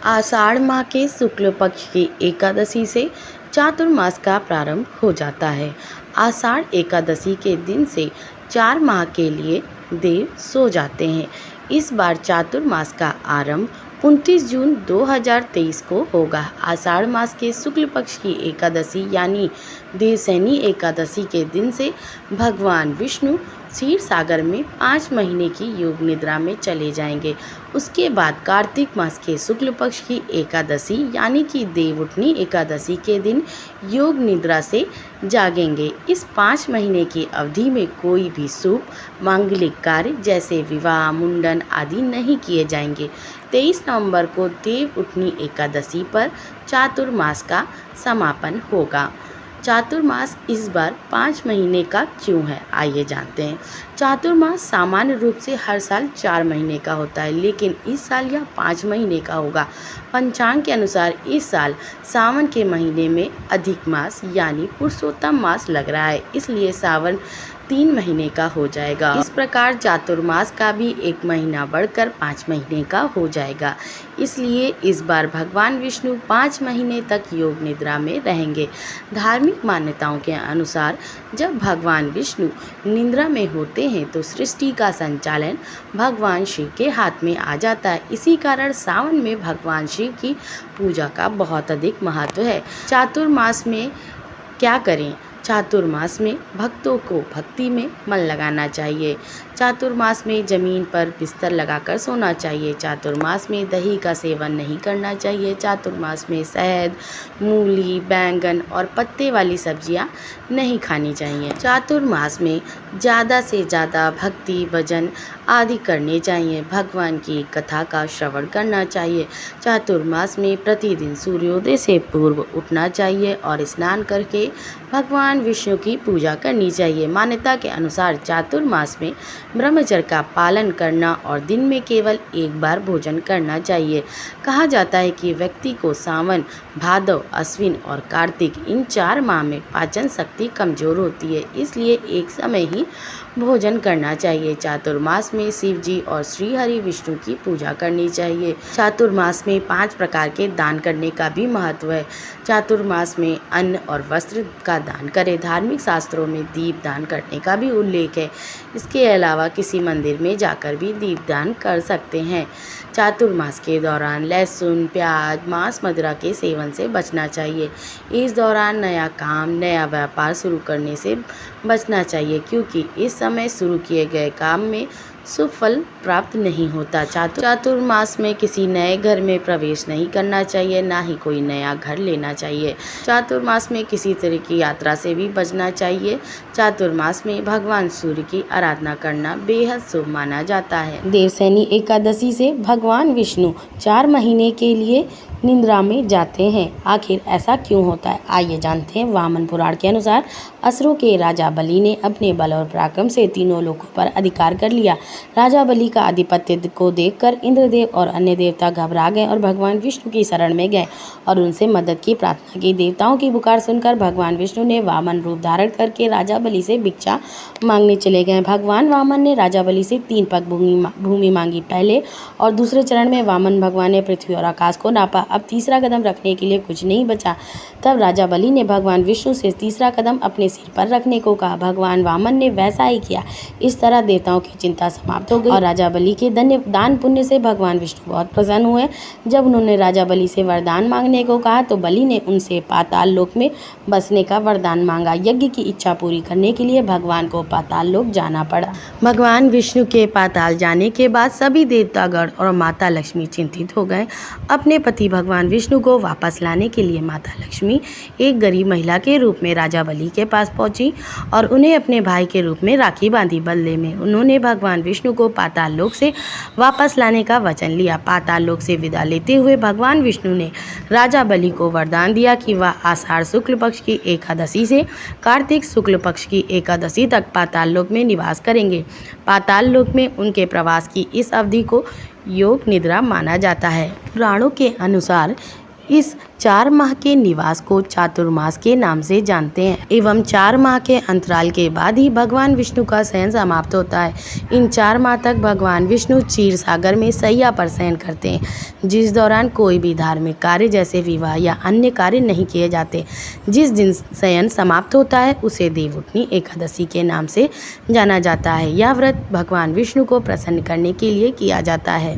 आषाढ़ माह के शुक्ल पक्ष की एकादशी से चातुर्मास का प्रारंभ हो जाता है। आषाढ़ एकादशी के दिन से 4 माह के लिए देव सो जाते हैं। इस बार चातुर्मास का आरंभ 29 जून 2023 को होगा। आषाढ़ मास के शुक्ल पक्ष की एकादशी यानी देवशयनी एकादशी के दिन से भगवान विष्णु क्षीर सागर में 5 महीने की योग निद्रा में चले जाएंगे। उसके बाद कार्तिक मास के शुक्ल पक्ष की एकादशी यानी कि देवउठनी एकादशी के दिन योग निद्रा से जागेंगे। इस 5 महीने की अवधि में कोई भी शुभ मांगलिक कार्य जैसे विवाह, मुंडन आदि नहीं किए जाएंगे। 23 नवंबर को देवउठनी एकादशी पर चातुर्मास का समापन होगा। चातुर्मास इस बार 5 महीने का क्यों है, आइए जानते हैं। चातुर्मास सामान्य रूप से हर साल 4 महीने का होता है, लेकिन इस साल यह 5 महीने का होगा। पंचांग के अनुसार इस साल सावन के महीने में अधिक मास यानी पुरुषोत्तम मास लग रहा है, इसलिए सावन 3 महीने का हो जाएगा। इस प्रकार चातुर्मास का भी 1 महीना बढ़कर 5 महीने का हो जाएगा। इसलिए इस बार भगवान विष्णु 5 महीने तक योग निद्रा में रहेंगे। धार्मिक मान्यताओं के अनुसार जब भगवान विष्णु निद्रा में होते हैं तो सृष्टि का संचालन भगवान शिव के हाथ में आ जाता है। इसी कारण सावन में भगवान शिव की पूजा का बहुत अधिक महत्व है। चातुर्मास में क्या करें? चातुर्मास में भक्तों को भक्ति में मन लगाना चाहिए। चातुर्मास में जमीन पर बिस्तर लगाकर सोना चाहिए। चातुर्मास में दही का सेवन नहीं करना चाहिए। चातुर्मास में शहद, मूली, बैंगन और पत्ते वाली सब्जियां नहीं खानी चाहिए। चातुर्मास में ज़्यादा से ज़्यादा भक्ति, भजन आदि करने चाहिए। भगवान की कथा का श्रवण करना चाहिए। चातुर्मास में प्रतिदिन सूर्योदय से पूर्व उठना चाहिए और स्नान करके भगवान विष्णु की पूजा करनी चाहिए। मान्यता के अनुसार चातुर्मास में ब्रह्मचर्य का पालन करना और दिन में केवल 1 बार भोजन करना चाहिए। कहा जाता है कि व्यक्ति को सावन, भादव, अश्विन और कार्तिक इन 4 माह में पाचन शक्ति कमजोर होती है, इसलिए एक समय ही भोजन करना चाहिए। चातुर्मास में शिव जी और श्री हरि विष्णु की पूजा करनी चाहिए। चातुर्मास में 5 प्रकार के दान करने का भी महत्व है। चातुर्मास में अन्न और वस्त्र का दान करें। धार्मिक शास्त्रों में दीप दान करने का भी उल्लेख है। इसके अलावा किसी मंदिर में जाकर भी दीप दान कर सकते हैं। चातुर्मास के दौरान लहसुन, प्याज, मांस, मदिरा के सेवन से बचना चाहिए। इस दौरान नया काम, नया व्यापार शुरू करने से बचना चाहिए, क्योंकि इस समय शुरू किए गए काम में शुभ फल प्राप्त नहीं होता। चातुर्मास में किसी नए घर में प्रवेश नहीं करना चाहिए, ना ही कोई नया घर लेना चाहिए। चातुर्मास में किसी तरह की यात्रा से भी बचना चाहिए। चातुर्मास में भगवान सूर्य की आराधना करना बेहद शुभ माना जाता है। देवशयनी एकादशी से भगवान विष्णु 4 महीने के लिए निद्रा में जाते हैं। आखिर ऐसा क्यों होता है, आइए जानते हैं। वामन पुराण के अनुसार असुरों के राजा बलि ने अपने बल और पराक्रम से तीनों लोकों पर अधिकार कर लिया। राजा बलि का आधिपत्य को देखकर इंद्रदेव और अन्य देवता घबरा गए और भगवान विष्णु की शरण में गए और उनसे मदद की प्रार्थना की। देवताओं की पुकार सुनकर भगवान विष्णु ने वामन रूप धारण करके राजा बलि से भिक्षा मांगने चले गए। भगवान वामन ने राजा बलि से 3 पग भूमि मांगी। पहले और दूसरे चरण में वामन भगवान ने पृथ्वी और आकाश को नापा। अब तीसरा कदम रखने के लिए कुछ नहीं बचा। तब राजा बलि ने भगवान विष्णु से तीसरा कदम अपने सिर पर रखने को कहा। भगवान वामन ने वैसा ही किया। इस तरह देवताओं की चिंता समाप्त हो गई और राजा बलि के दान पुण्य से भगवान विष्णु बहुत प्रसन्न हुए। जब उन्होंने राजा बलि से वरदान मांगने को कहा तो बलि ने उनसे पाताल लोक में बसने का वरदान मांगा। यज्ञ की इच्छा पूरी करने के लिए भगवान को पाताल लोक जाना पड़ा। भगवान विष्णु के पाताल जाने के बाद सभी देवतागण और माता लक्ष्मी चिंतित हो गए। अपने पति भगवान विष्णु को वापस लाने के लिए माता लक्ष्मी एक गरीब महिला के रूप में राजा बलि के पास पहुंची और उन्हें अपने भाई के रूप में राखी बांधी। बदले में उन्होंने भगवान विष्णु को पाताल लोक से वापस लाने का वचन लिया। पाताल लोक से विदा लेते हुए भगवान विष्णु ने राजा बलि को वरदान दिया कि वह आषाढ़ शुक्ल पक्ष की एकादशी से कार्तिक शुक्ल पक्ष की एकादशी तक पाताल लोक में निवास करेंगे। पाताल लोक में उनके प्रवास की इस अवधि को योग निद्रा माना जाता है। पुराणों के अनुसार इस 4 माह के निवास को चातुर्मास के नाम से जानते हैं एवं 4 माह के अंतराल के बाद ही भगवान विष्णु का शयन समाप्त होता है। इन 4 माह तक भगवान विष्णु क्षीर सागर में शैया पर शयन करते हैं, जिस दौरान कोई भी धार्मिक कार्य जैसे विवाह या अन्य कार्य नहीं किए जाते। जिस दिन शयन समाप्त होता है उसे देवउठनी एकादशी के नाम से जाना जाता है। यह व्रत भगवान विष्णु को प्रसन्न करने के लिए किया जाता है।